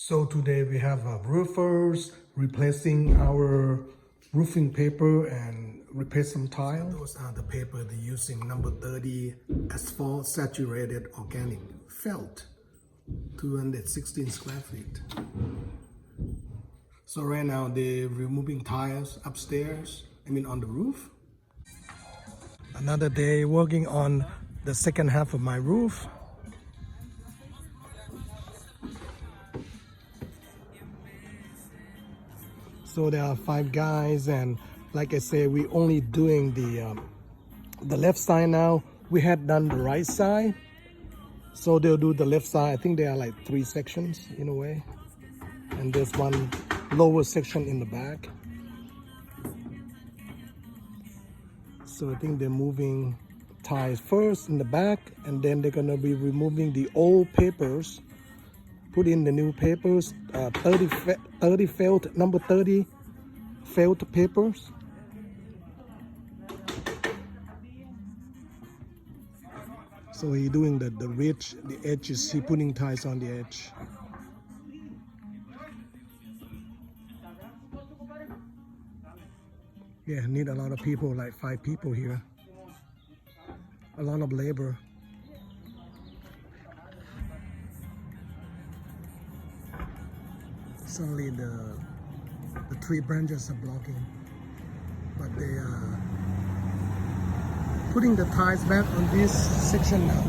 So today we have roofers replacing our roofing paper and replace some tile. Those are the paper they're using, number 30 asphalt saturated organic felt, 216 square feet. So right now they're removing tiles upstairs, on the roof. Another day working on the second half of my roof. So there are 5 guys, and like I say, we only doing the left side now. We had done the right side, so they'll do the left side. I think there are like 3 sections in a way, and there's one lower section in the back. So I think they're moving ties first in the back, and then they're gonna be removing the old papers, put in the new papers, 30 felt, number 30 felt papers. So he's doing the ridge, the edges, he putting ties on the edge. Yeah, need a lot of people, like 5 people here. A lot of labor. Suddenly the 3 branches are blocking, but they are putting the ties back on this section now.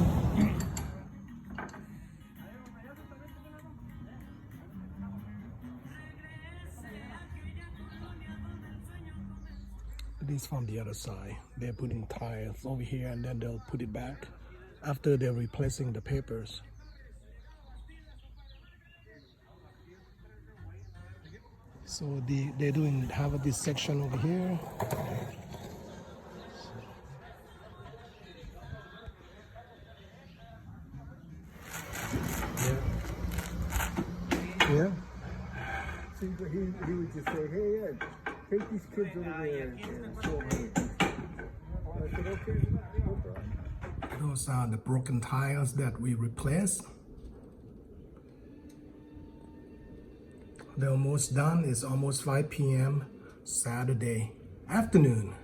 This from the other side. They're putting tiles over here, and then they'll put it back after they're replacing the papers. So they're doing half of this section over here. Yeah. Seems like he would just say, hey, Ed, take these kids over there and show them. I said, okay, no problem. Those are the broken tiles that we replaced. They're almost done. It's almost 5 p.m. Saturday afternoon.